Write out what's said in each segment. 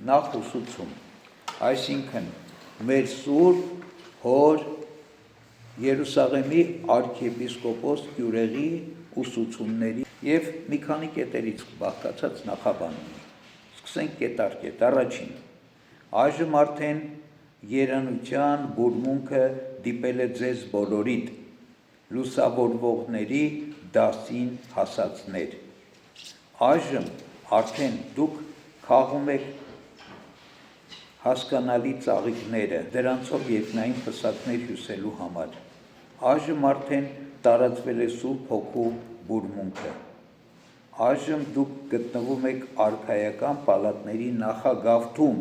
նախուսուցում, այսինքն մեր Սուրբ Հոր Երուսաղեմի արքեպիսկոպոս Գյուրեղի ուսուցումների և մի քանի կետերից բաղկացած նախաբանումի։ Սկսենք կետ առաջին։ Այժմ արդեն երանության բուրմունքը դիպել է ձեզ բոլորիդ, լուսավորվողների դասին հասածներ։ Այժմ արդեն դուք քաղում եք հասկանալի ծաղիկները, դրանցով երկնային պսակներ հյուսելու համար։ Այժմ արդեն տարածվել է Սուրբ Հոգու բուրմունքը։ Այժմ դուք գտնվում եք արքայական պալատների նախագավթում,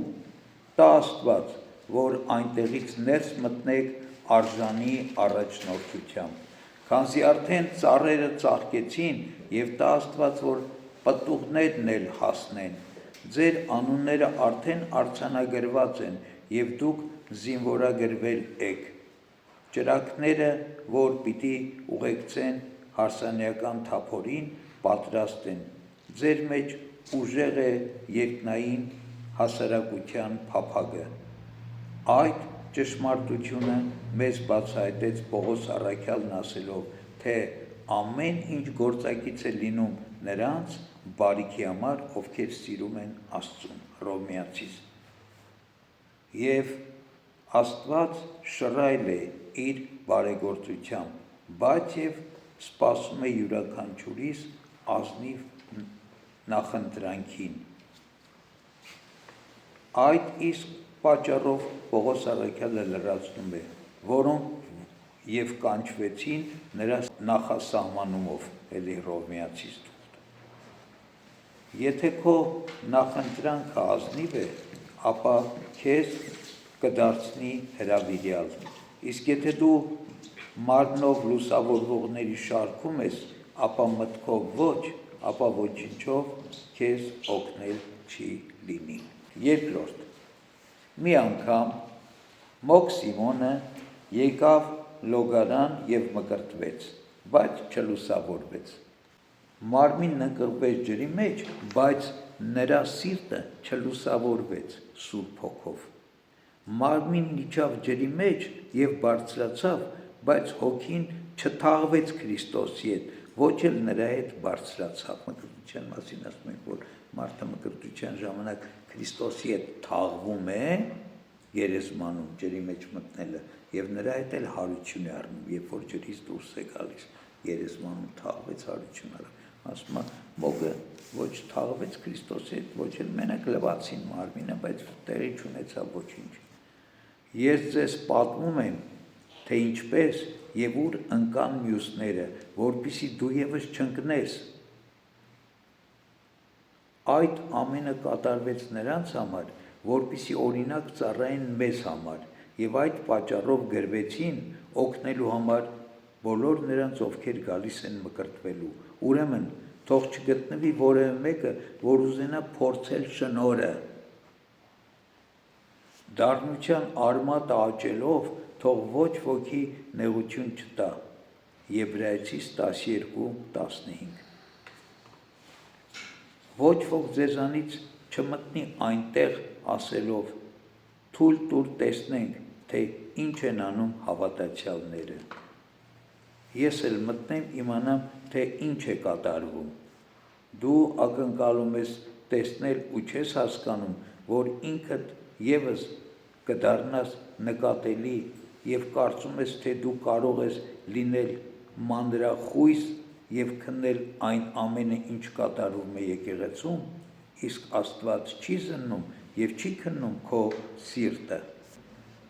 տա Աստված, որ այնտեղից ներս մտնեք արժանի առաջնորդությամբ, քանզի արդեն ծառերը ծաղկեցին և տա Աստված, որ պտուղներն էլ հասնեն, ձեր անունները արդեն արձանագրված են և դուք զինվորագրվել եք, ճրագները, որ պիտի ուղեկցեն հարսանեկան թափորին, պատրաստ են, ձեր մեջ ուժեղ է երկնային հասարակության փափագը։ Այդ ճշմարտությունը մեզ բացահայտեց Պողոս առաքյալն ասելով, թե ամեն ինչ գործակից է լինում նրանց բարիքի համար, ովքեր սիրում են Աստծուն, Հռոմեացիս։ Եվ Աստված շռայլ է իր բարեգործությամբ, բայց և սպասում է յուրաքանչյուրիս ազնիվ նախընտրանքին։ Այդ իսկ պատճառով Պողոս առաքյալը լրացնում է, որոնք և կանչվեցին նրա նախասահմանումով, էլի Հռոմեացիս թուղթ։ Եթե քո նախընտրանքը ազնիվ է, ապա քեզ կդարձնի հրավիրյալ, իսկ եթե դու մարմնով լուսավորվողների շարքում ես, ապա մտքով ոչ, ապա ոչնչով քեզ օգնել չի լինի։ Երկրորդ, մի անգամ Մոկ Սիմոնը եկավ լոգարան և մկրտվեց, բայց չլուսավորվեց։ Մարմինն ընկղվեց ջրի մեջ, բայց նրա սիրտը չլուսավորվեց Սուրբ Հոգով։ Մարմինն իջավ ջրի մեջ և բարձրացավ, բայց հոգին չթաղվեց Քրիստոսի հետ, ոչ էլ նրա հետ բարձրացավ։ Մկրտության մասին ասում ենք, որ մարդը մկրտության ժամանակ Քրիստոսի հետ թաղվում է գերեզմանում, ջրի մեջ մտնելը, և նրա հետ էլ հարություն է առնում, երբ որ ջրից դուրս է գալիս, գերեզմանում թաղվեց, հարություն առավ։ Ասում է, Մոգը ոչ թաղվեց Քրիստոսի հետ, ոչ էլ մենակ լվացին մարմինը, բայց տեղի չունեցավ ոչինչ։ Ես ձեզ պատմում եմ, թե ինչպես և ուր ընկան մյուսները, որպեսզի դու ևս չընկնես։ Այդ ամենը կատարվեց նրանց համար, որպեսզի օրինակ ծառայեն մեզ համար, և այդ պատճառով գրվեցին օգնելու համար բոլոր նրանց, ովքեր գալիս են մկրտվելու։ Ուրեմն, թող չգտնվի որևէ մեկը, որ ուզենա փորձել շնորհը։ Դառնության արմատը աճելով, թող ոչ ոքի նեղություն չտա։ Եբրայեցիս 12:15։ Ոչ ոք ձեզանից չմտնի այնտեղ ասելով, թույլ տուր տեսնենք, թե ինչ են անում հավատացյալները։ Ես էլ մտնեմ, իմանամ, թե ինչ է կատարվում։ Դու ակնկալում ես տեսնել ու չես հասկանում, որ ինքդ ևս կդառնաս նկատելի և կարծում ես, թե դու կարող ես լինել մանրախույս և քննել այն ամենը, ինչ կատարվում է եկեղեցում, իսկ Աստված չի զննում և չի քննում քո սիրտը։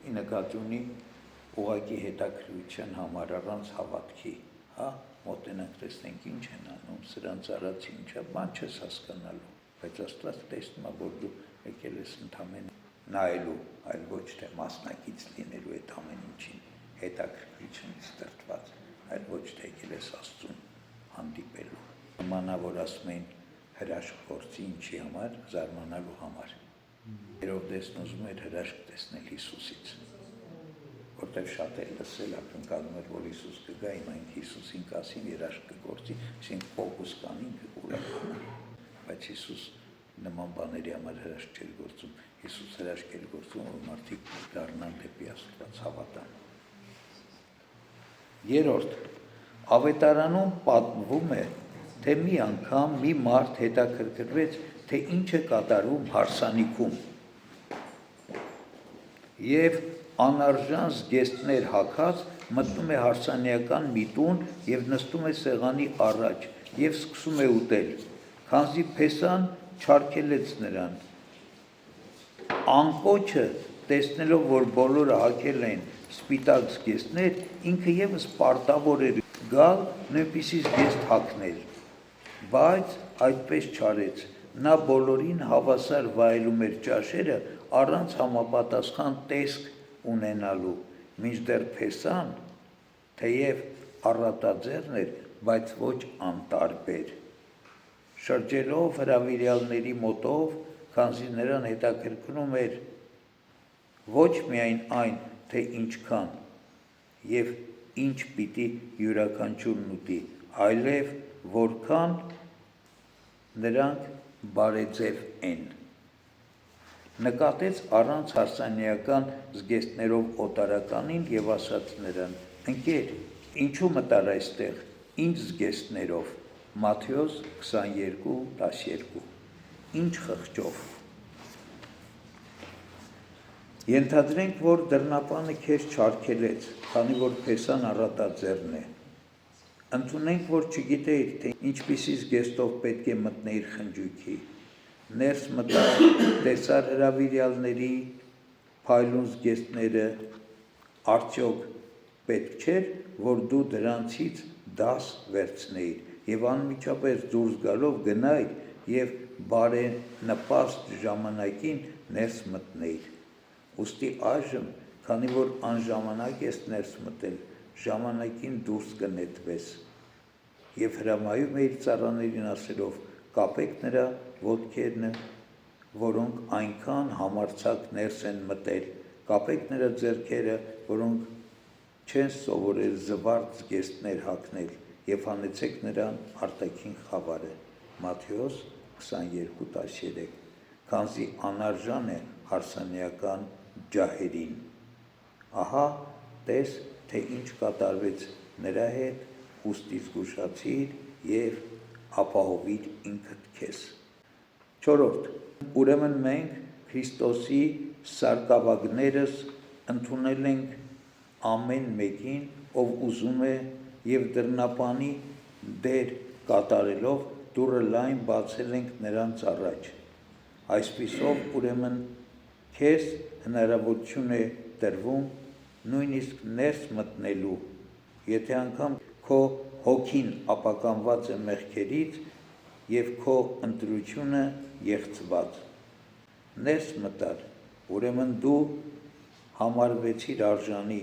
Ի նկատի ունի ուղղակի հետաքրքրության համար առանց հավատքի, մոտենանք տեսնենք ինչ են անում, սրանց արած ինչա, բան չես հասկանալու, բայց Աստված տեսնում է, որ դու եկել ես ընդամենը նայելու, այլ ոչ թե մասնակից լինելու այդ ամեն ինչին, հետաքրքրությունից տրտված, այլ ոչ թե եկել ես Աստծուն հանդիպելու։ Նմանա, որ ասում էին հրաշք գործի ինչի համար, զարմանալու համար։ Հերովդեսն ուզում էր հրաշք տեսնել Հիսուսից, որտեղ շատ էր լսել, ակնկալում էր, որ Հիսուս կգա, հիմա ինքը Հիսուսին կասին, երաշք կգործի, ասենք փողոց կանին կուրականա, բայց Հիսուս նման բաների համար հրաշք չէր գործում, Հիսուս հրաշքեր գործում, որ մարդիկ դառնան դեպի Աստված հավատան։ Երրորդ, ավետարանում պատմվում է, թե մի անգամ մի մարդ հետաքրքրվեց, թե ինչ է կատարվում հարսանիքում եւ անարժան զգեստներ հագած մտնում է հարսանիական մի տուն եւ նստում է սեղանի առաջ եւ սկսում է ուտել, քանզի Փեսան չարգելեց նրան։ Անկոչը տեսնելով, որ բոլորը հագել են սպիտակ զգեստներ, ինքը եւս պարտավոր էր գալ նույնպիսի զգեստ հագնել, բայց այդպես չարեց, նա բոլորին հավասար վայելում էր ճաշերը առանց համապատասխան տեսք ունենալու, մինչդեռ Փեսան, թեև առատաձեռն էր, բայց ոչ անտարբեր, շրջելով հրավիրյալների մոտով, քանզի նրան հետաքրքրում էր ոչ միայն այն, թե ինչքան եւ ինչ պիտի յուրաքանչյուրն ուտի, այլև որքան նրանք բարեձև են։ Նկատեց առանց հարսանիական զգեստներով օտարականին եւ ասաց նրան. «Ընկեր, ինչու մտար այստեղ, ինչ զգեստներով»։ Մատթեոս 22:12։ Ինչ խղճով։ Ենթադրենք, որ դռնապանը քեզ չարգելեց, քանի որ Փեսան առատաձեռն է։ Ընդունենք, որ չգիտեիր, թե ինչպիսի զգեստով պետք է մտնեիր խնջույքի։ Ներս մտար, տեսար հրավիրյալների փայլուն զգեստները, արդյոք պետք չէր, որ դու դրանցից դաս վերցնեիր եւ անմիջապես դուրս գալով գնայիր եւ բարենպաստ ժամանակին ներս մտնեիր։ Ուստի այժմ, քանի որ անժամանակ ես ներս մտել, ժամանակին դուրս կնետվես։ Եվ հրամայում էիր ծառաներին ասելով. կապեք նրա ոտքերն, որոնք այնքան համարձակ ներս են մտել, կապեք նրա ձեռքերը, որոնք չեն սովորել զվարթ զգեստներ հագնել, եւ հանեցեք նրան արտաքին խավարը։ Մատթեոս 22:13, քանզի անարժան է հարսանիական ջահերին։ Ահա տես, թե ինչ կատարվեց նրա հետ, ուստի զգուշացիր եւ ապահովիր ինքդ քեզ։ Չորրորդ, ուրեմն մենք Քրիստոսի սարկավագներս ընդունել ենք ամեն մեկին, ով ուզում է եւ դռնապանի դեր կատարելով դուռը լայն բացել ենք նրանց առաջ։ Այսպիսով ուրեմն քեզ հնարավորություն է տրվում նույնիսկ ներս մտնելու, եթե անգամ քո հոգին ապականված է մեղքերից եւ քո ընտրությունը եղծված։ Ներս մտար, ուրեմն դու համարվեցիր արժանի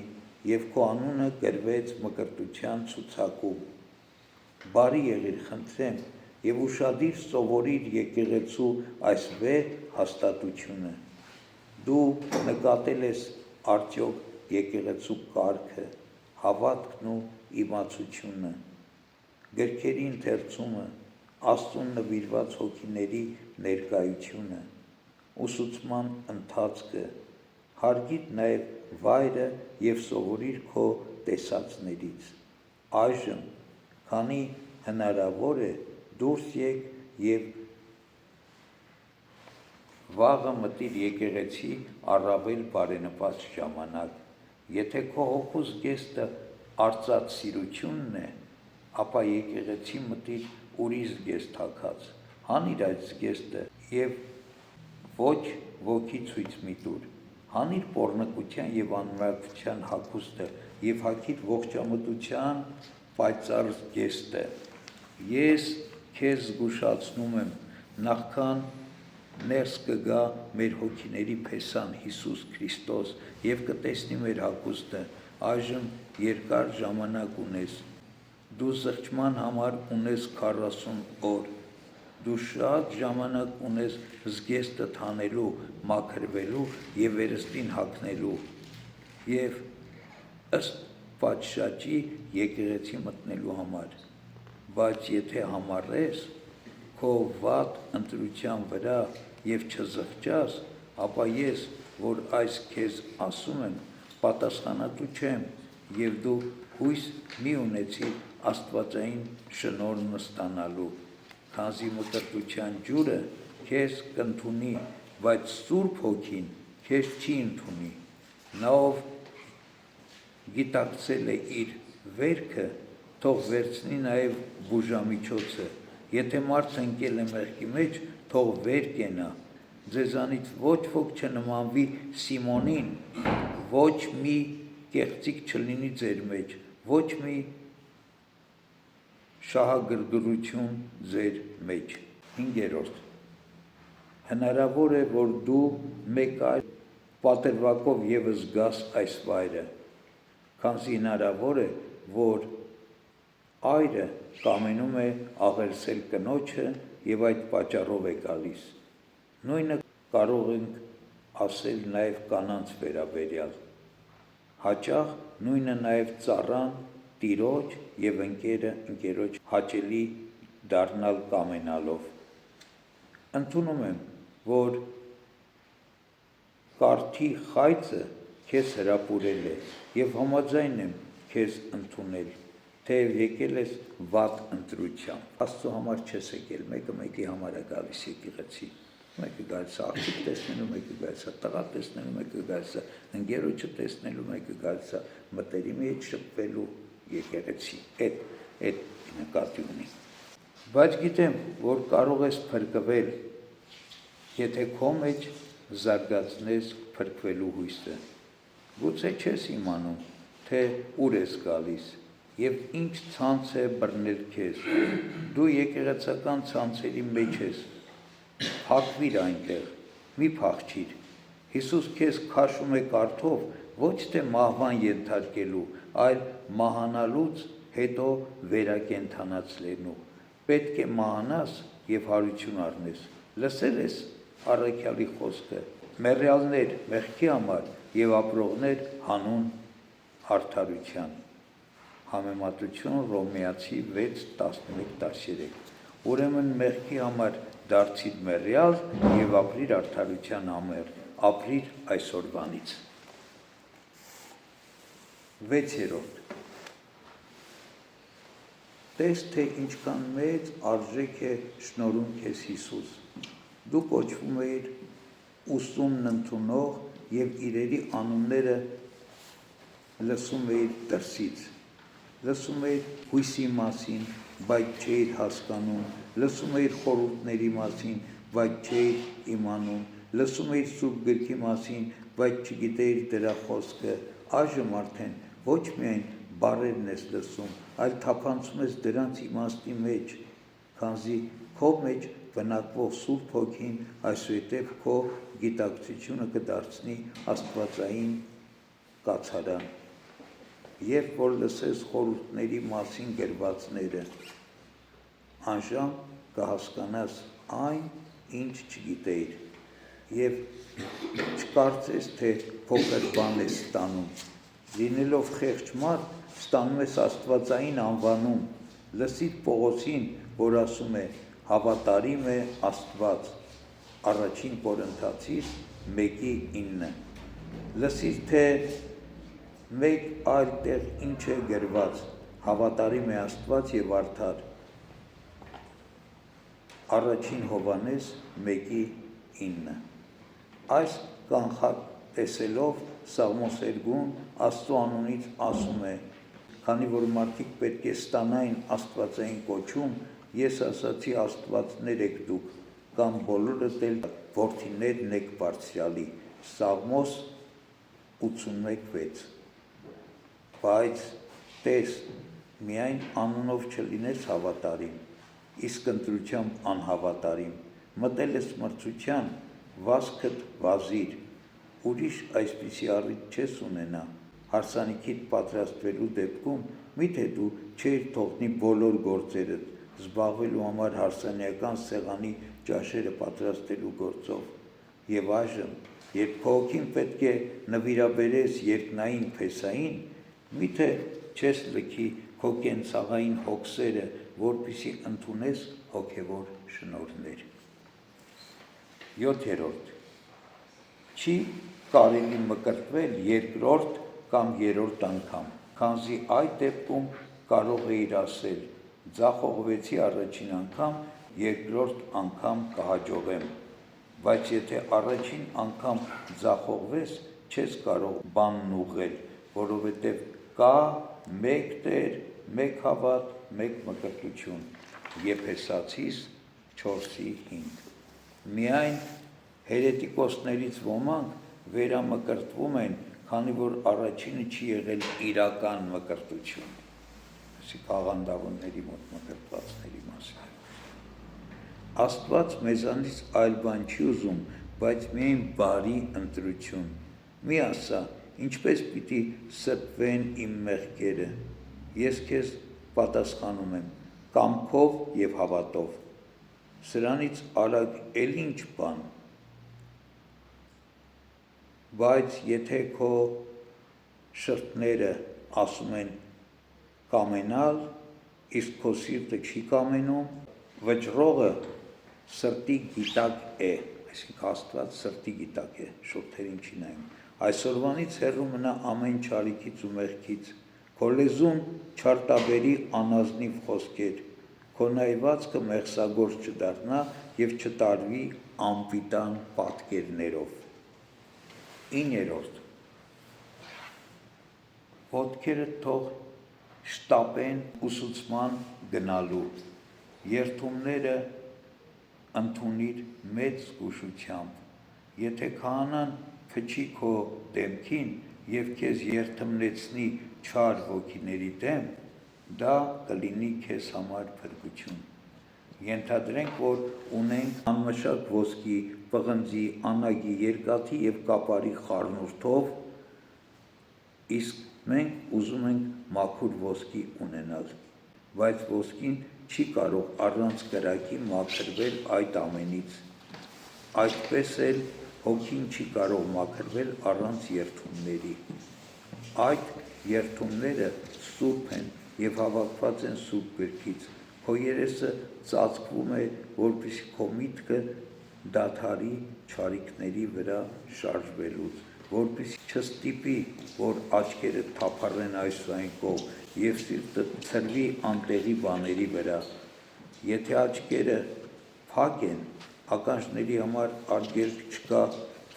եւ քո անունը գրվեց մկրտության ցուցակում։ Բարի եղիր, խնդրեմ, եւ ուշադիր սովորիր եկեղեցու այս վեհ հաստատությունը։ Դու նկատել ես արդյոք եկեղեցու կարգը, հավատքն ու իմացությունը, գրքերի ընթերցումը, Աստծուն նվիրված հոգիների ներկայությունը, ուսուցման ընթացքը, հարգիր նաև վայրը եւ սովորիր քո տեսածներից։ Այժմ, քանի հնարավոր է, դուրս եկ եւ վաղը մտիր եկեղեցի առավել բարենպաստ ժամանակ։ Եթե քո հոգու զգեստը արծաթ սիրությունն է, ապա եկեղեցի մտիր ուրիշ զգեստ հագած, հանիր այդ զգեստը եւ ոչ ոգի ցույց մի տուր, հանիր պոռնկության եւ անմեղության հագուստը եւ հագիր ողջամտության պայծառ զգեստը։ Ես քեզ զգուշացնում եմ, նախքան ներս կգա մեր հոգիների Փեսան Հիսուս Քրիստոս եւ կտեսնի մեր հագուստը, այժմ երկար ժամանակ ունես, դու զղջման համար ունես 40 օր, դու շատ ժամանակ ունես զգեստդ հանելու, մաքրվելու եւ վերստին հագնելու եւ ըստ պատշաճի եկեղեցի մտնելու համար, բայց եթե համառես քո վատ ընտրության վրա եւ չզղջաս, ապա ես, որ այս քեզ ասում եմ, պատասխանատու չեմ, և դու հույս մի ունեցիր աստվածային շնորհն ստանալու, քանզի մկրտության ջուրը քեզ կընդունի, բայց Սուրբ Հոգին քեզ չի ընդունի, նա ով գիտակցել է իր վերքը, թող վերցնի նաև բուժամիջոցը, եթե մարդ ընկել է մեղքի մեջ, թող վեր կենա, ձեզանից ոչ ոք չնմանվի Սիմոնին, ոչ մի կեղծիք չլինի ձեր մեջ, ոչ մի շահագրգռություն ձեր մեջ։ 5. Հնարավոր է, որ դու մեկ այլ պատրվակով ևս գաս այս վայրը, քանզի հնարավոր է, որ այրը կամենում է աղերսել կնոջը և այդ պատճառով է գալիս։ Նույնը կարող ենք ասել նաև կանանց վերաբերյալ։ Հաճախ նույնը նաև ծառան, տիրոջ և ընկերոջ հաճելի դառնալ կամենալով։ Ընդունում եմ, որ կարթի խայծը քեզ հրապուրել է և համաձայն եմ քեզ ընդունել, թեև եկել ես վատ ընտրությամբ։ Աստծո համար չես եկել, մեկը մեկի համար է գալիս եկեղեցի, մեկը գալիս է աղջիկ տեսնելու, մեկը գալիս է տղա տեսնելու, մեկը գալիս է ընկերոջը տեսնելու, մեկը գալիս է մտերիմի հետ շփվելու եկեղեցի, այդ նկատի ունի։ Բայց գիտեմ, որ կարող ես փրկվել, եթե քո մեջ զարգացնես փրկվելու հույսը։ Գուցե չես իմանում, թե ուր ես գալիս և ինչ ցանց է բռնել քեզ։ Դու եկեղեցական ցանցերի մեջ ես, փակվիր այնտեղ, մի փախչիր։ Հիսուս քեզ քաշում է կարթով, ոչ թե մահվան ենթարկելու, այլ մահանալուց հետո վերակենդանացնելու։ Պետք է մահանաս և հարություն առնես։ Լսել ես առաքյալի խոսքը. մեռյալներ մեղքի համար և ապրողներ հանուն արդարության։ Համեմատություն Հռոմեացի 6:11-13։ Ուրեմն մեղքի համար դարձիր մեռյալ և ապրիր արդարության համար, ապրիր այսօրվանից։ 6. Տես, թե ինչքան մեծ արժեք է շնորհում քեզ Հիսուս։ Դու կոչվում էիր ուսումն ընդունող և իրերի անունները լսում էիր դրսից, լսում էիր հույսի մասին, բայց չէիր հասկանում, լսում էիր խորհուրդների մասին, բայց չէիր իմանում, լսում էիր Սուրբ Գրքի մասին, բայց չգիտեիր դրա խոսքը, այժմ արդեն ոչ միայն բառերն ես լսում, այլ թափանցում ես դրանց իմաստի մեջ, քանզի քո մեջ բնակվող Սուրբ Հոգին այսուհետև քո գիտակցությունը կդարձնի աստվածային կացարան, երբ որ լսես խորհուրդների մասին գրվածները, անժամ կհասկանաս այն, ինչ չգիտեիր, և չկարծես, թե փոքր բան ես ստանում, լինելով խեղճ մարդ, ստանում ես աստվածային անվանում, լսիր Պողոսին, որ ասում է, հավատարիմ է Աստված, Առաջին Կորնթացիս 1:9, լսիր, թե մեկ այլ տեղ ինչ է գրված, հավատարիմ է Աստված և արդար, Առաջին Հովհաննես 1:9։ Այս կանխատեսելով Սաղմոս 2-ն Աստծո անունից ասում է, քանի որ մարդիկ պետք է ստանային աստվածային կոչում, ես ասացի աստվածներ եք դուք, կամ բոլորդ էլ որդիներն եք Բարձրյալի, Սաղմոս 81:6։ Բայց տես, միայն անունով չլինես հավատարիմ, իսկ ընտրությամբ անհավատարիմ, մտել ես մրցության, վազքդ վազիր, ուրիշ այսպիսի առիթ չես ունենա, հարսանիքիդ պատրաստվելու դեպքում, միթե դու չէր թողնի բոլոր գործերդ, զբաղվելու համար հարսանիական սեղանի ճաշերը պատրաստելու գործով, և այժմ, երբ քո հոգին պետք է նվիրաբերես երկնային փեսային, միթե չես լքի քո կենցաղային հոգսերը, որպեսզի ընդունես հոգևոր շնորհներ։ 7. Չի կարելի մկրտվել երկրորդ կամ երրորդ անգամ, քանզի այդ դեպքում կարող էիր ասել ձախողվեցի առաջին անգամ, երկրորդ անգամ կհաջողեմ, բայց եթե առաջին անգամ ձախողվես, չես կարող բանն ուղղել, որովհետև կա մեկ Տեր, մեկ հավատ, մեկ մկրտություն, Եփեսացիս 4:5։ Միայն հերետիկոսներից ոմանք վերամկրտվում են, քանի որ առաջինը չի եղել իրական մկրտություն, այսինքն աղանդավորների մոտ մկրտվածների մասին։ Աստված մեզանից այլ բան չի ուզում, բայց միայն բարի ընտրություն։ Մի ասա, ինչպես պիտի սրբվեն իմ մեղքերը։ Ես քեզ պատասխանում եմ, կամքով եւ հավատով։ Սրանից արագ էլ ինչ բան։ Բայց եթե քո շրթները ասում են կամենալ, իսկ քո սիրտը չի կամենում, վճռողը սրտի գիտակ է, այսինքն Աստված սրտի գիտակ է, շուրթերին չի նայում։ Այսօրվանից հեռու մնա ամեն չարիքից ու մեղքից, քո լեզուն չարտաբերի անազնիվ խոսքեր, քո նայվածքը մեղսագործ չդառնա եւ չտարվի անպիտան պատկերներով։ 9. Ոտքերը թող շտապեն ուսուցման գնալու, երթումները ընդունիր մեծ զգուշությամբ, եթե քահանան քչի քո դեմքին և քեզ երթմնեցնի չար ոգիների դեմ, դա կլինի քեզ համար փրկություն։ Ենթադրենք, որ ունենք անմշակ ոսկի, պղնձի, անագի, երկաթի և կապարի խառնուրդով, իսկ մենք ուզում ենք մաքուր ոսկի ունենալ, բայց ոսկին չի կարող առանց կրակի մաքրվել այդ ամենից, այդպես էլ հոգին չի կարող մաքրվել առանց երթումների։ Այդ երթումները սուրբ են և հավաքված են Սուրբ գրքից, քո երեսը ծածկվում է, որպեսզի քո միտքը դադարի չարիքների վրա շարժվելուց, որպեսզի չստիպի, որ աչքերը թափառեն այս ու այն կողմ և սիրտը ցրվի անտեղի բաների վրա։ Եթե աչքերը փակ են, ականջների համար արգելք չկա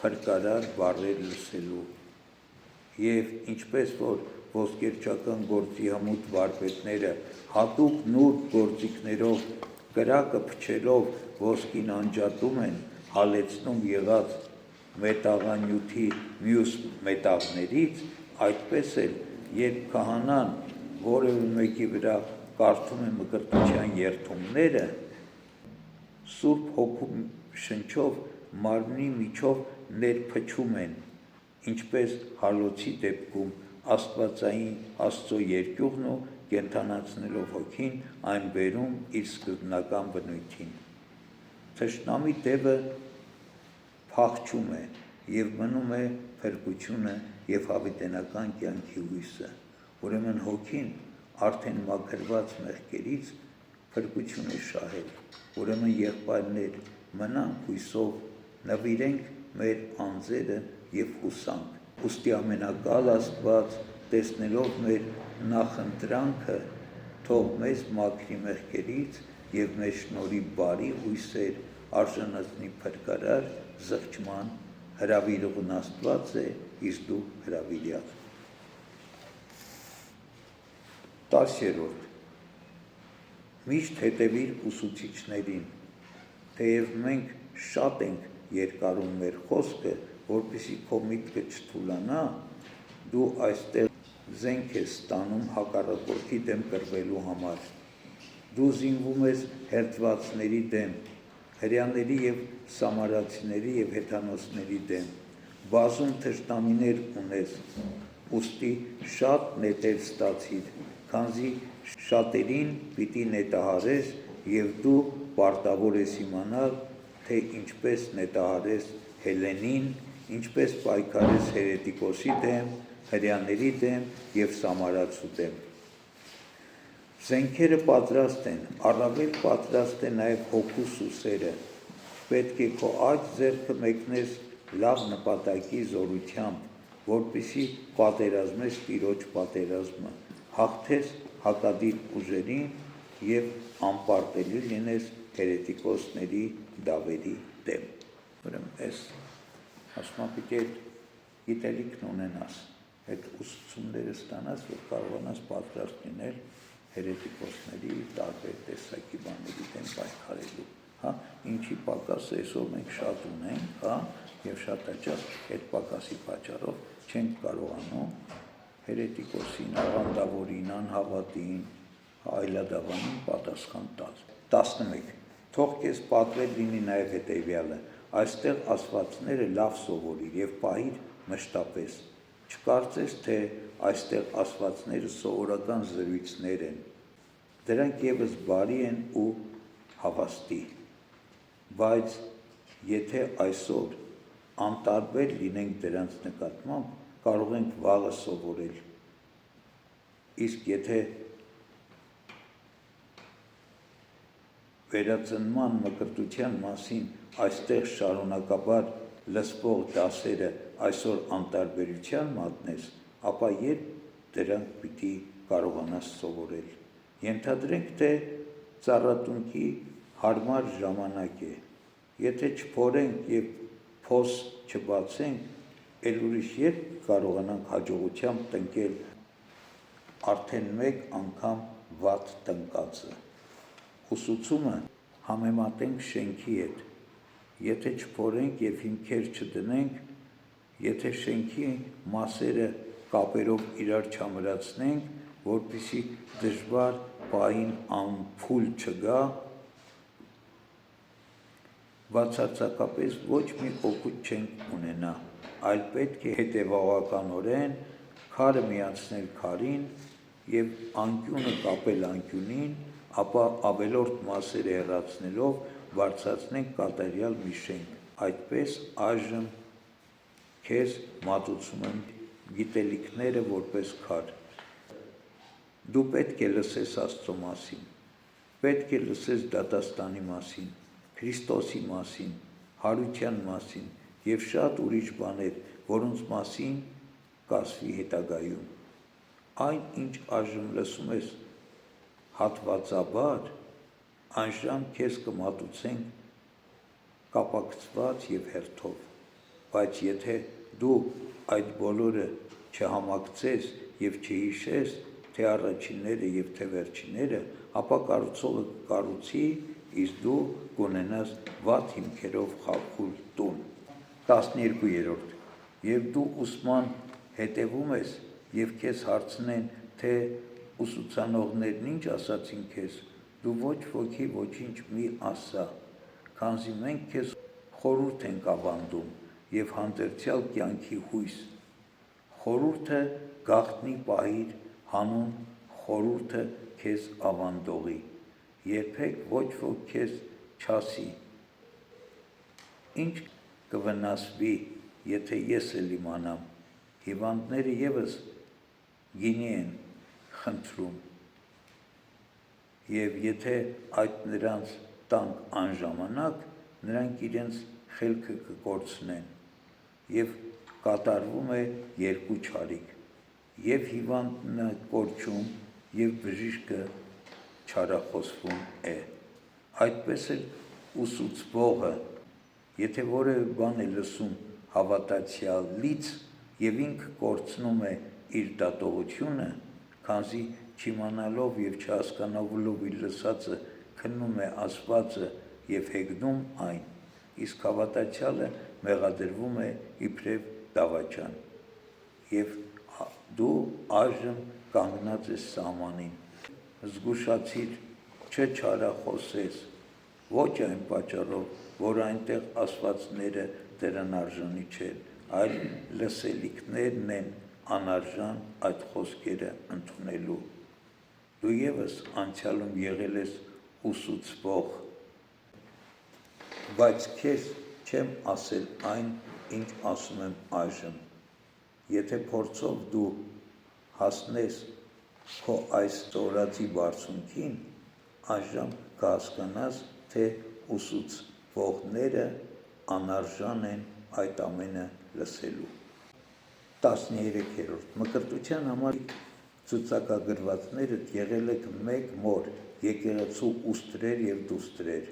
փրկարար բառեր լսելու, և ինչպես որ ոսկերչական գործի հմուտ վարպետները հատուկ նուրբ գործիքներով կրակը փչելով ոսկին անջատում են, հալեցնում եղած մետաղանյութի մյուս մետաղներից, այդպես էլ երբ քահանան որևէ մեկի վրա կարդում է մկրտության երթումները, Սուրբ Հոգու շնչով մարմնի միջով ներփչում են, ինչպես հալոցի դեպքում աստվածային Աստծո երկյուղն ու կենդանացնելով հոգին այն բերում իր սկզբնական բնույթին։ Թշնամի դևը փախչում է և մնում է փրկությունը և հավիտենական կյանքի հույսը, ուրեմն հոգին արդեն մաքրված մեղքերից փրկություն է շահել, ուրեմն եղբայրներ մնանք հույսով, նվիրենք մեր անձերը և հուսանք, ուստի ամենակալ Աստված տեսնելով մեր նախընտրանքը թող մեզ մաքրի մեղքերից և մեր շնորհի բարի հույսեր արժանացնի փրկարար զղջման, հրավիրողն Աստված է, իսկ դու հրավիրյալ։ 10. Միշտ հետևիր ուսուցիչներին, թեև մենք շատ ենք երկարում մեր խոսքը, որպեսզի քո միտքը չթուլանա, դու այստեղ զենք ես ստանում հակառակորդի դեմ կռվելու համար, դու զինվում ես հերձվածների դեմ, հրեաների և սամարացիների և հեթանոսների դեմ, բազում թշնամիներ ունես, ուստի շատ նետեր ստացիր, քանզի շատերին պիտի նետահարես և դու պարտավոր ես իմանալ, թե ինչպես նետահարես Հելենին, ինչպես պայքարես հերետիկոսի դեմ, հրեաների դեմ և սամարացու դեմ։ Զենքերը պատրաստ են, առավել պատրաստ է նաև հոգու սուսերը, պետք է քո աջ ձեռքը մեկնես լավ նպատակի զորությամբ, որպեսզի պատերազմես տիրոջ պատերազմը, հաղթես հակադիր ուժերին և անպարտելի լինես հերետիկոսների դավերի դեմ։ Ուրեմն այս ասում պիտի այդ գիտելիքն ունենաս, այդ ուսուցումները ստանաս, որ կարողանաս պատրաստ լինել հերետիկոսների տարբեր տեսակի բաների դեմ պայքարելու, ինչի պակասը այսօր մենք շատ ունենք, եւ շատ հաճախ այդ պակասի պատճառով չենք կարողանում հերետիկոսին, աղանդավորին, անհավատին, այլադավանին պատասխան տալ։ 11. Թող քեզ պատվել լինի նաև հետևյալը. այստեղ ասվածները լավ սովորիր եւ պահիր մշտապես։ Չկարծես, թե այստեղ ասվածները սովորական զրույցներ են։ Դրանք եւս բարի են ու հավաստի։ Բայց եթե այսօր անտարբեր լինենք դրանց նկատմամբ, կարող ենք վաղը սովորել։ Իսկ եթե վերածնման մկրտության մասին այստեղ շարունակաբար լսվող դասերը այսօր անտարբերության մատնես, ապա երբ դրանք պիտի կարողանաս սովորել։ Ենթադրենք, թե ծառատունքի հարմար ժամանակ է։ Եթե չփորենք եւ փոս չբացենք, ել ուրիշ երբ կարողանանք հաջողությամբ տնկել արդեն մեկ անգամ վատ տնկածը։ Ուսուցումը համեմատենք շենքի հետ։ Եթե չփորենք եւ հիմքեր չդնենք, եթե շենքի մասերը կապերով իրար չամրացնենք, որպեսզի դժվար պահին անփուլ չգա, բացարձակապես ոչ մի օգուտ չենք ունենա, այլ պետք է հետևողականորեն քարը միացնել քարին եւ անկյունը կապել անկյունին, ապա ավելորդ մասերը հեռացնելով բարձրացնենք կատարյալ մի շենք։ Այդպես այժմ քեզ մատուցում եմ գիտելիքները որպես քար։ Դու պետք է լսես Աստծո մասին, պետք է լսես դատաստանի մասին, Քրիստոսի մասին, հարության մասին եւ շատ ուրիշ բաներ, որոնց մասին կասվի հետագայում։ Այն, ինչ այժմ լսում ես հատվածաբար, այժմ քեզ կմատուցենք կապակցված եւ հերթով, բայց եթե դու այդ բոլորը չհամակցես եւ չհիշես, թե առաջինները եւ թե վերջինները, ապա կառուցողը կառուցի, իսկ դու կունենաս վատ հիմքերով խաբուլ տուն։ 12. Եվ դու ուսման հետևում ես եւ քեզ հարցնեն, թե ուսուցանողներն ինչ ասացին քեզ, դու ոչ ոքի ոչինչ մի ասա, քանզի մենք քեզ խորհուրդ ենք ավանդում եւ հանդերձյալ կյանքի հույս։ Խորհուրդը գաղտնի պահիր հանուն խորհուրդը քեզ ավանդողի, երբեք ոչ ոք քեզ չասի, ինչ կվնասվի, եթե ես էլ իմանամ, հիվանդները եւս գինի են խնդրում, եւ եթե այդ նրանց տանք անժամանակ, նրանք իրենց խելքը կկորցնեն, եւ կատարվում է երկու չարիք, եւ հիվանդն է կորչում, եւ բժիշկը չարախոսվում է։ Այդպես էլ ուսուցվողը, եթե որևէ բան է լսում հավատացյալից եւ ինքը կորցնում է իր դատողությունը, քանզի չիմանալով եւ չհասկանալով իր լսածը քննում է ասվածը եւ հեգնում այն, իսկ հավատացյալը մեղադրվում է իբրև դավաճան, եւ դու այժմ կանգնած ես սահմանին, զգուշացիր, չչարախոսես, ոչ այն պատճառով, որ այնտեղ ասվածները դրան արժանի չեն, այլ լսելիքներն են անարժան այդ խոսքերը ընդունելու։ Դու եւս անցյալում եղել ես ուսուցվող, բայց քեզ չեմ ասել այն, ինչ ասում եմ այժմ։ Եթե փորձով դու հասնես քո այս ծորացի բարձունքին, այժմ կհասկանաս, թե ուսուցվողները անարժան են այդ ամենը լսելու։ 13. Մկրտության համար ցուցակագրվածներդ եղել եք մեկ մոր, եկեղեցու ուստրեր և դուստրեր։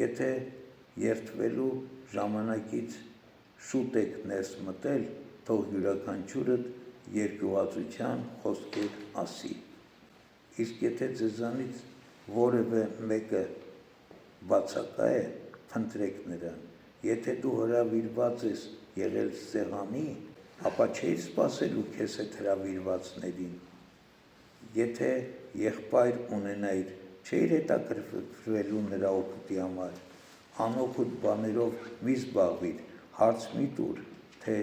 Եթե երդվելու ժամանակից շուտ եք ներս մտել, թող յուրաքանչյուրդ երկյուղածության խոսքեր ասի։ Իսկ եթե ձեզանից որևէ մեկը բացակա է, փնտրեք նրան։ Եթե դու հրավիրված ես եղել սեղանի, ապա չէիր սպասելու քեզ հետ հրավիրվածներին։ Եթե եղբայր ունենայիր, չէիր հետաքրքրվելու նրա օգուտի համար։ Անօգուտ բաներով մի զբաղվիր, հարց մի տուր, թե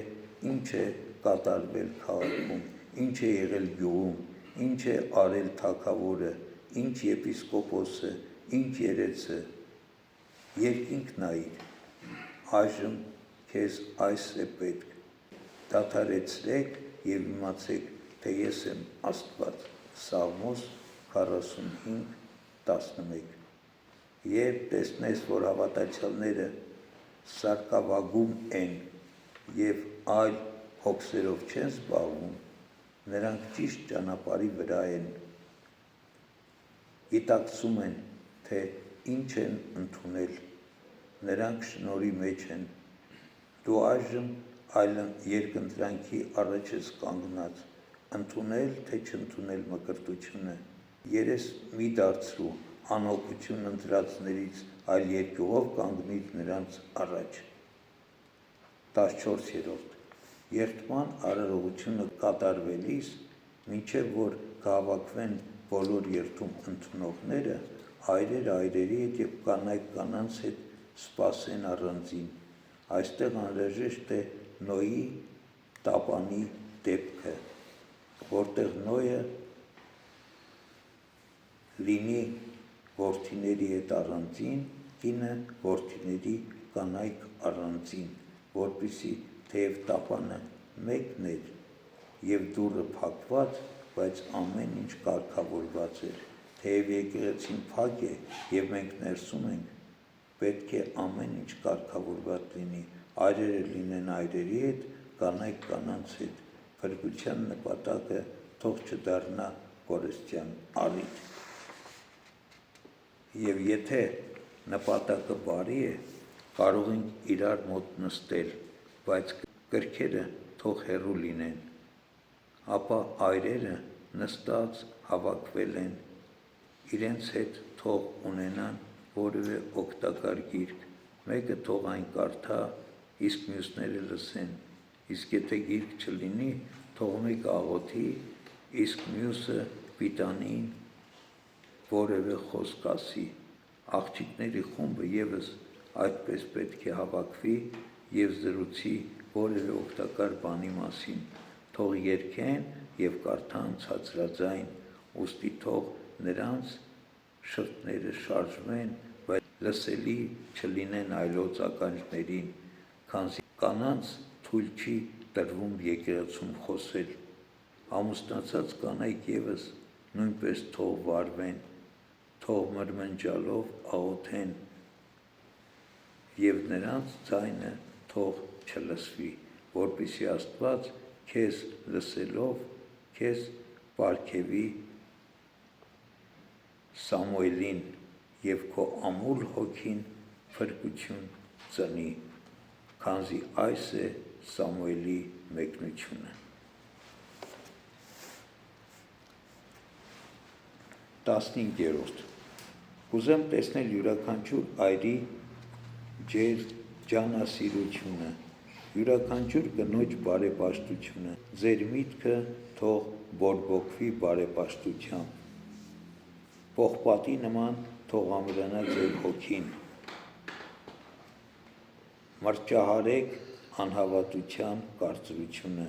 ինչ է կատարվել քաղաքում, ինչ է եղել գյուղում, ինչ է արել թագավորը, ինչ եպիսկոպոսը, ինչ երեցը, երկինք նայիր, այժմ քեզ այս է պետք, դադարեցրեք և իմացեք, թե ես եմ Աստված։ Սաղմոս 45:11։ Երբ տեսնես, որ հավատացյալները սարկավագում են և այլ հոգսերով չեն զբաղվում, նրանք ճիշտ ճանապարհի վրա են, գիտակցում են, թե ինչ են ընդունել, նրանք շնորհի մեջ են, դու այժմ այլ երկընտրանքի առաջ ես կանգնած, ընդունել թե չընդունել մկրտությունը, երես մի դարձրու անհոգություն ընտրածներից, այլ երկյուղով կանգնիր նրանց առաջ։ 14. Երդման արարողությունը կատարվելիս, մինչև որ կհավաքվեն բոլոր երդում ընդունողները, այրերը այրերի հետ և կանայք կանանց հետ սպասեն առանձին։ Այստեղ անհրաժեշտ է Նոյի տապանի դեպքը, որտեղ Նոյը լինի որդիների հետ առանձին, կինը որդիների կանայք առանձին, որպեսզի թեև տապանը մեկն էր և դուռը փակված, բայց ամեն ինչ կարգավորված էր, թեև եկեղեցին փակ է և մենք ներսում ենք, պետք է ամեն ինչ կարգավորված լինի, այրերը լինեն այրերի հետ, կանայք կանանց հետ, փրկության նպատակը թող չդառնա կորստյան առիթ։ Եվ եթե նպատակը բարի է, կարող ենք իրար մոտ նստել, բայց կրքերը թող հեռու լինեն, ապա այրերը նստած հավաքվել են, իրենց հետ թող ունենան որևէ օգտակար գիրք, մեկը թող այն կարդա, իսկ մյուսները լսեն, իսկ եթե գիրք չլինի, թող մեկը աղոթի, իսկ մյուսը պիտանին որևէ խոսք ասի։ Աղջիկների խումբը ևս այդպես պետք է հավաքվի և զրուցի որևէ օգտակար բանի մասին, թող երգեն և կարդան ցածրաձայն, ուստի թող նրանց շրթները շարժվեն, բայց լսելի չլինեն այլոց ականջներին, քանզի կանանց թույլ չի տրվում եկեղեցում խոսել։ Ամուսնացած կանայք ևս նույնպես թող վարվեն, թող մրմնջալով աղոթեն և նրանց ձայնը թող չլսվի, որպեսզի Աստված քեզ լսելով քեզ պարգևի Սամուելին և քո ամուլ հոգին փրկություն ծնի, քանզի այս է Սամուելի մեկնությունը։ 15. Կուզեմ տեսնել յուրաքանչյուր այրի ջանասիրությունը, յուրաքանչյուր կնոջ բարեպաշտությունը, ձեր միտքը թող բորբոքվի բարեպաշտությամբ, պողպատի նման թող ամրանա ձեր հոգին, մրջահարեք անհավատության կարծրությունը,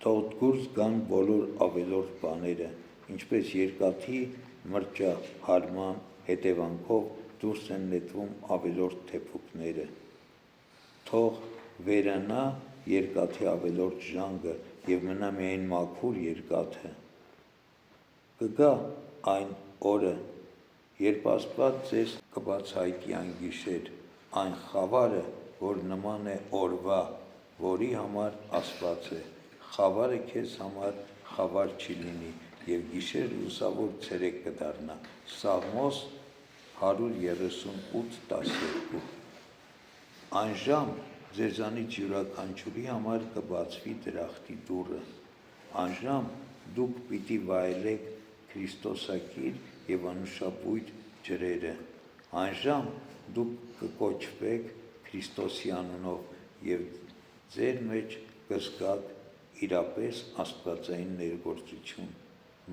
թող դուրս գան բոլոր ավելորդ բաները, ինչպես երկաթի մրջահարման հետևանքով դուրս են նետվում ավելորդ թեփուկները, թող վերանա երկաթի ավելորդ ժանգը և մնա միայն մաքուր երկաթը։ Կգա այն օրը, երբ Աստված ձեզ կբացահայտի այն գիշեր, այն խավարը, որ նման է օրվա, որի համար ասված է. խավարը քեզ համար խավար չի լինի, և գիշեր լուսավոր ցերեկ կդառնա։ Սաղմոս 138:12։ Այն ժամ ձեզանից յուրաքանչյուրի համար կբացվի դրախտի դուռը, այն ժամ դուք պիտի վայելեք Քրիստոսակիր և անուշաբույր ջրերը, այն ժամ դուք կկոչվեք Քրիստոսի անունով և ձեր մեջ կզգաք իրապես աստվածային ներգործություն։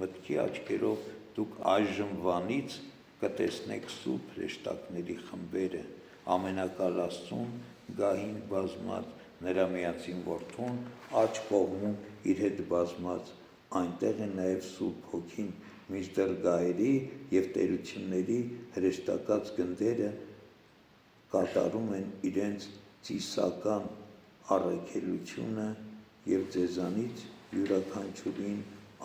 Մտքի աչքերով դուք այժմվանից կտեսնեք սուրբ հրեշտակների խմբերը, ամենակալ Աստծուն գահին բազմած նրա միածին որդուն աջ կողմում իր հետ բազմած, այնտեղ է նաև Սուրբ Հոգին, մինչդեռ գահերի և տերությունների հրեշտակած գնդերը կատարում են իրենց ծիսական առաքելությունը և ձեզանից յուրաքանչյուրին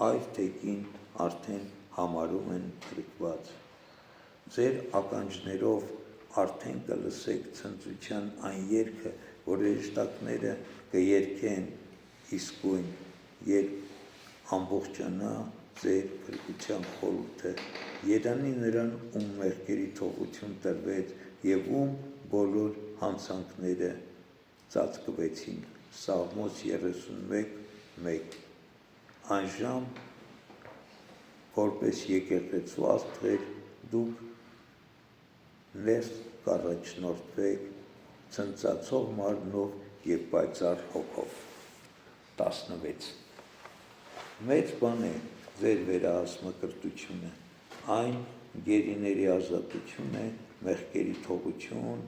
այր թեկին արդեն համարում են փրկված։ Ձեր ականջներով արդեն կլսեք ցնծության այն երգը, որ հրեշտակները կերգեն իսկույն, երբ ամբողջանա ձեր փրկության խորհուրդը։ Երանի նրան, ում մեղքերի թողություն տրվեց և ում բոլոր հանցանքները ծածկվեցին։ Սաղմոս 31:1։ Այն ժամ, որպես եկեղեցու աստղեր, դուք ներս կառաջնորդվեք ցնծացող մարմնով և պայծառ հոգով։ 16. Մեծ բան է ձեր վերահասմկրտությունը, այն գերիների ազատություն է, մեղքերի թողություն,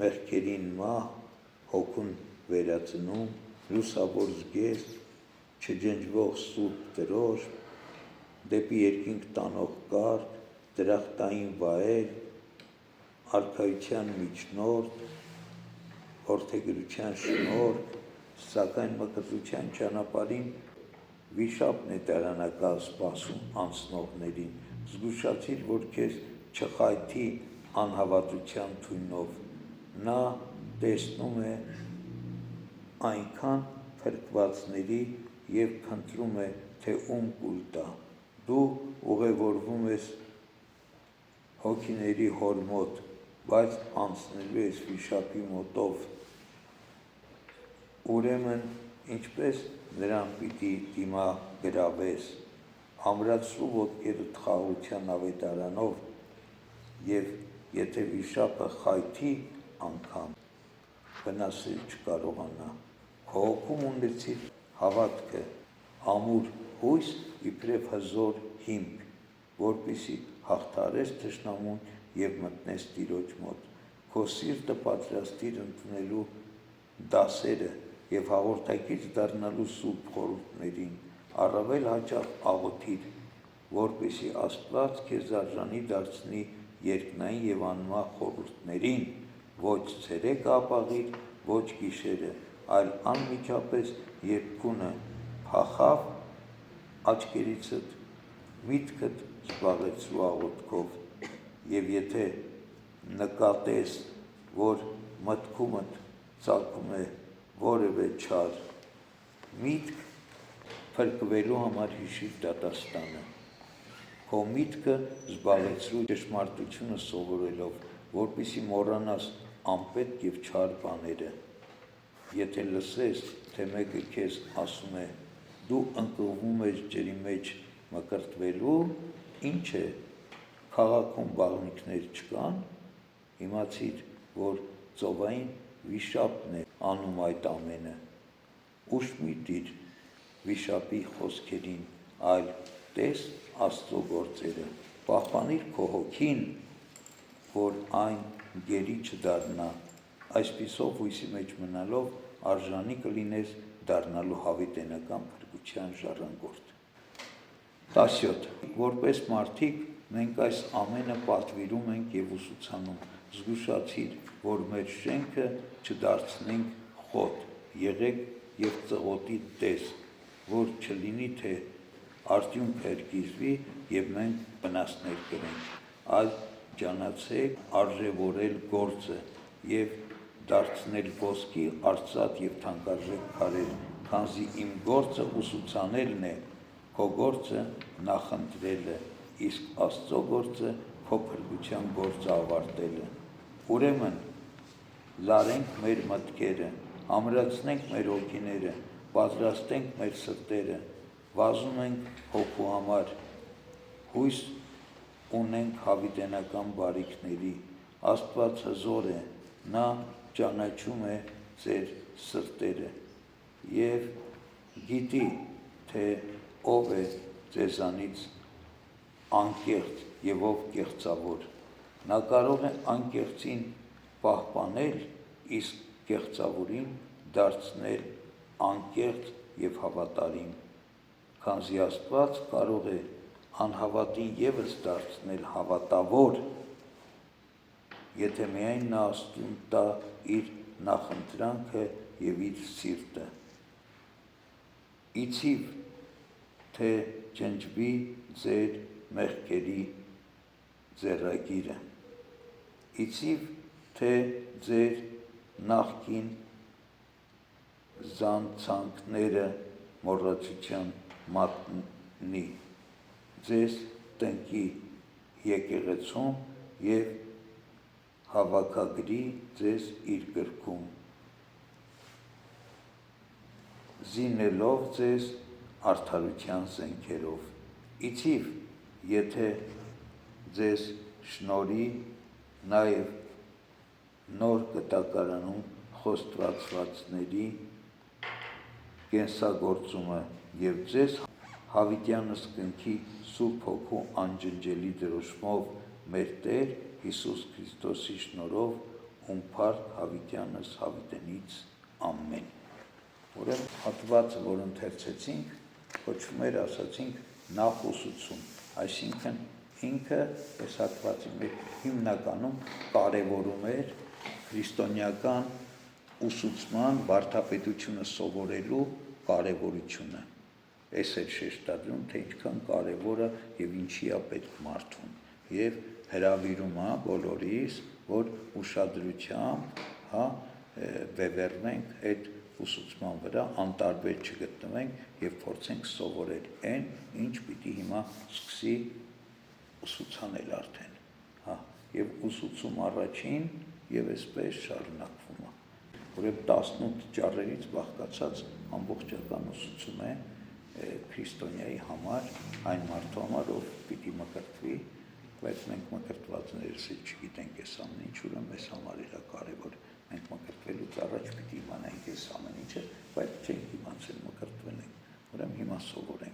մեղքերին մահ, հոգուն վերածնում, լուսավոր զգեստ, չջնջվող սուրբ տրոշ, դեպի երկինք տանող կարգ, դրախտային վայել, արքայության միջնորդ, որդեգրության շնորհք, սակայն մկրտության ճանապարհին վիշապն է դարանակալ սպասում անցնողներին։ Զգուշացիր, որ քեզ չխայթի անհավատության թույնով, նա տեսնում է այնքան փրկվածների և փնտրում է, թե ում կուլ տա։ Դու ուղևորվում ես հոգիների հոր մոտ, բայց անցնելու ես վիշապի մոտով, ուրեմն ինչպես նրան պիտի դիմագրավես, ամրացրու ոտքերդ խաղաղության ավետարանով, և եթե վիշապը խայթի անգամ, վնասել չկարողանա։ Քո հոգում ունեցիր հավատքը, ամուր հույս իբրև հզոր հիմք, որպեսզի հաղթահարես թշնամուն և մտնես Տիրոջ մոտ։ Քո սիրտը պատրաստիր ընդունելու դասերը և հաղորդակից դառնալու սուրբ խորհուրդներին, առավել հաճախ աղոթիր, որպեսզի Աստված քեզ արժանի դարձնի երկնային և անմահ խորհուրդներին, ոչ ցերեկը ապաղիր, ոչ գիշերը, այլ անմիջապես երբ քունը փախավ աչքերիցդ, միտքդ զբաղեցրու աղոթքով, և եթե նկատես, որ մտքումդ ծագում է որևէ չար միտք, փրկվելու համար հիշիր դատաստանը։ Քո միտքը զբաղեցրու ճշմարտությունը սովորելով, որպեսզի մոռանաս անպետք և չար բաները։ Եթե լսես, թե մեկը քեզ ասում է. դու ընկղվում ես ջրի մեջ մկրտվելու, ինչ է, քաղաքում բաղնիքներ չկան, իմացիր, որ ծովային վիշապն է անում այդ ամենը։ Ուշ մի դիր վիշապի խոսքերին, այլ տես Աստծո գործերը։ Պահպանիր քո հոգին, որ այն գերի չդառնա, այսպիսով հույսի մեջ մնալով արժանի կլինես դառնալու հավիտենական փրկության ժառանգորդ։ 17. Որպես մարդիկ մենք այս ամենը պատվիրում ենք և ուսուցանում, զգուշացիր, որ մեր շենքը չդարձնենք խոտ, եղեք և ծղոտի տես, որ չլինի, թե արդյունքը հրկիզվի և մենք վնասներ կրենք, այլ ջանացեք արժևորել գործը և դարձնել ոսկի, արծաթ և թանկարժեք քարեր, քանզի իմ գործը ուսուցանելն է, քո գործը նախընտրելը, իսկ Աստծո գործը քո փրկության գործը ավարտելը։ Ուրեմն լարենք մեր մտքերը, ամրացնենք մեր հոգիները, պատրաստենք մեր սրտերը, վազում ենք հոգու համար, հույս ունենք հավիտենական բարիքների, Աստված հզոր է, նա ճանաչում է ձեր սրտերը և գիտի, թե ով է ձեզանից անկեղծ և ով կեղծավոր, նա կարող է անկեղծին պահպանել, իսկ կեղծավորին դարձնել անկեղծ և հավատարիմ, քանզի Աստված կարող է անհավատին ևս դարձնել հավատավոր, եթե միայն նա Աստծուն տա իր նախընտրանքը և իր սիրտը։ Իցիվ, թե ջնջվի ձեր մեղքերի ձեռագիրը, իցիվ, թե ձեր նախկին զանցանքները մոռացության մատնի ձեզ տնկի եկեղեցում և հավաքագրի ձեզ իր գրքում, զինելով ձեզ արդարության զենքերով, իցիվ, եթե ձեզ շնորհի նաև նոր կտակարանում խոստացվածների կենսագործումը և ձեզ հավիտյանս կնքի Սուրբ Հոգու անջնջելի դրոշմով մեր Տեր Հիսուս Քրիստոսի շնորհով, ում փառք հավիտյանս հավիտենից ամեն։ Ուրեմն հատվածը, որ ընթերցեցինք, կոչվում էր, ասացինք, նախուսուցում, այսինքն ինքը այս հատվածի մեջ հիմնականում կարևորում էր քրիստոնեական ուսուցման վարդապետությունը սովորելու կարևորությունը, այս էր շեշտադրում, թե ինչքան կարևոր է և ինչի է պետք մարդուն և հրավիրում է բոլորիս, որ ուշադրությամբ վևեռնենք այդ ուսուցման վրա, անտարբեր չգտնվենք և փորձենք սովորել այն, ինչ պիտի հիմա սկսի ուսուցանել արդեն, և ուսուցում առաջին և այսպես շարունակվում է, ուրեմն 18 ճառերից բաղկացած ամբողջական ուսուցում է քրիստոնյայի համար, այն մարդու համար, ով պիտի մկրտվի, բայց մենք մկրտվածներս չգիտենք այս ամեն ինչ, ուրեմն մեզ համար է կարևոր, մենք մկրտվելուց առաջ պիտի իմանանք այս ամեն ինչը, բայց չենք իմացել մկրտվել ենք, ուրեմն հիմա սովորենք։